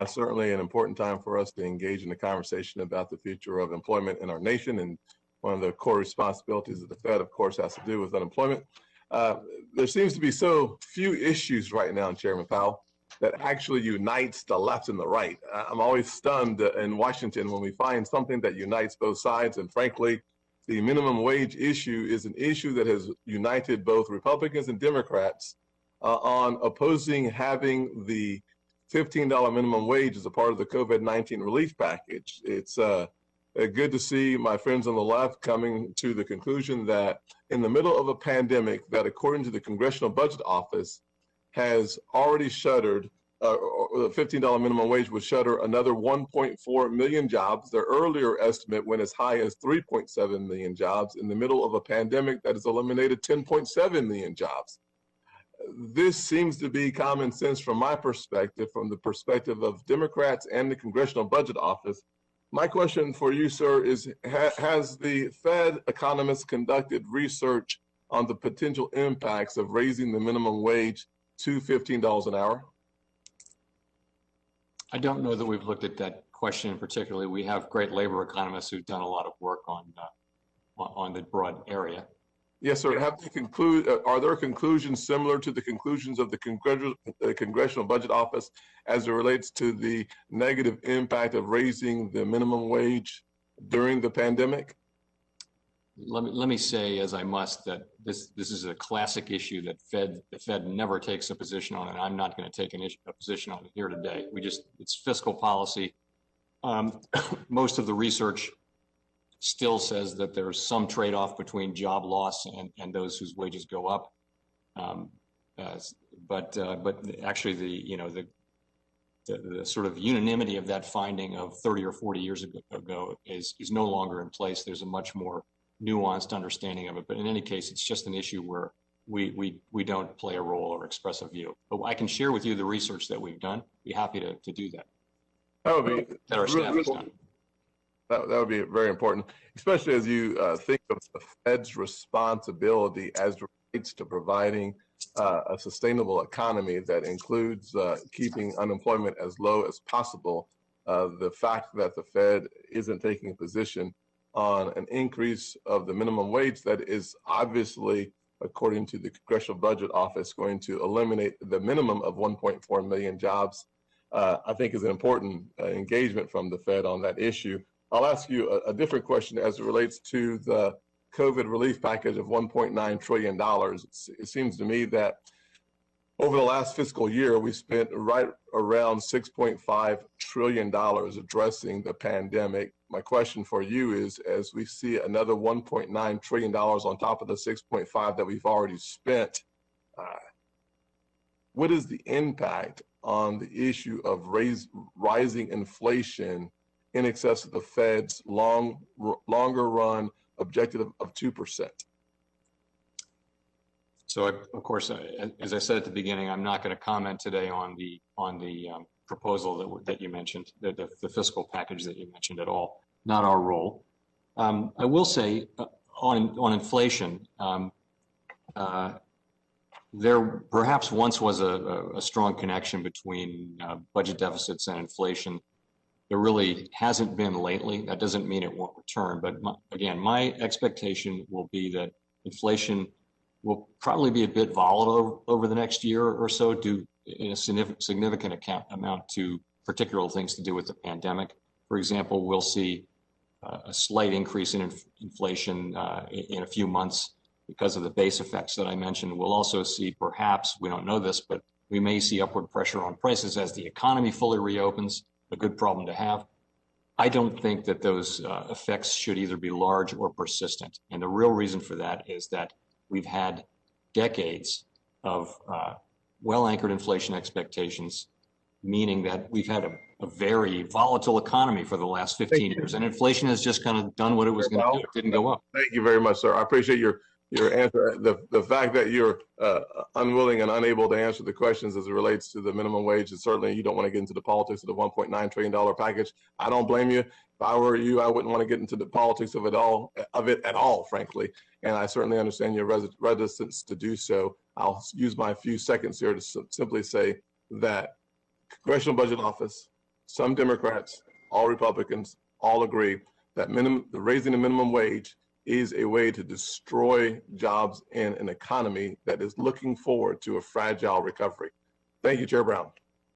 Certainly an important time for us to engage in the conversation about the future of employment in our nation. And one of the core responsibilities of the Fed, of course, has to do with unemployment. There seems to be so few issues right now, Chairman Powell, that actually unites the left and the right. I'm always stunned in Washington when we find something that unites both sides. And frankly, the minimum wage issue is an issue that has united both Republicans and Democrats on opposing having the $15 minimum wage as a part of the COVID-19 relief package. It's good to see my friends on the left coming to the conclusion that in the middle of a pandemic that, according to the Congressional Budget Office, has already shuttered, the $15 minimum wage would shutter another 1.4 million jobs. Their earlier estimate went as high as 3.7 million jobs in the middle of a pandemic that has eliminated 10.7 million jobs. This seems to be common sense from my perspective, from the perspective of Democrats and the Congressional Budget Office. My question for you, sir, is has the Fed economists conducted research on the potential impacts of raising the minimum wage to $15 an hour? I don't know that we've looked at that question particularly. We have great labor economists who've done a lot of work on the broad area. Yes, sir. Are there conclusions similar to the conclusions of the Congressional Budget Office as it relates to the negative impact of raising the minimum wage during the pandemic? Let me say, as I must, that this is a classic issue that the Fed never takes a position on, and I'm not going to take a position on it here today. It's fiscal policy. Most of the research still says that there's some trade-off between job loss and those whose wages go up. But actually the sort of unanimity of that finding of 30 or 40 years ago is no longer in place. There's a much more nuanced understanding of it. But in any case, it's just an issue where we don't play a role or express a view. But I can share with you the research that we've done. Be happy to do that. That would be that our staff has done. That would be very important, especially as you think of the Fed's responsibility as it relates to providing a sustainable economy that includes keeping unemployment as low as possible. The fact that the Fed isn't taking a position on an increase of the minimum wage that is obviously, according to the Congressional Budget Office, going to eliminate the minimum of 1.4 million jobs, I think is an important engagement from the Fed on that issue. I'll ask you a different question as it relates to the COVID relief package of $1.9 trillion. It seems to me that over the last fiscal year, we spent right around $6.5 trillion addressing the pandemic. My question for you is, as we see another $1.9 trillion on top of the 6.5 that we've already spent, what is the impact on the issue of rising inflation in excess of the Fed's longer run objective of 2%? So, of course, as I said at the beginning, I'm not going to comment today on the proposal that you mentioned, the fiscal package that you mentioned at all. Not our role. I will say on inflation, there perhaps once was a strong connection between budget deficits and inflation. There really hasn't been lately. That doesn't mean it won't return. But again, my expectation will be that inflation will probably be a bit volatile over the next year or so, due in a significant amount to particular things to do with the pandemic. For example, we'll see a slight increase in inflation in a few months because of the base effects that I mentioned. We'll also see, perhaps, we don't know this, but we may see upward pressure on prices as the economy fully reopens. A good problem to have. I don't think that those effects should either be large or persistent. And the real reason for that is that we've had decades of well-anchored inflation expectations, meaning that we've had a very volatile economy for the last 15 years. And inflation has just kind of done what it was going to do. It didn't go up. Thank you very much, sir. I appreciate your answer. The fact that you're unwilling and unable to answer the questions as it relates to the minimum wage, and certainly you don't want to get into the politics of the $1.9 trillion package. I don't blame you. If I were you, I wouldn't want to get into the politics of it at all, frankly. And I certainly understand your reticence to do so. I'll use my few seconds here to simply say that Congressional Budget Office, some Democrats, all Republicans, all agree that raising the minimum wage is a way to destroy jobs in an economy that is looking forward to a fragile recovery. Thank you, Chair Brown.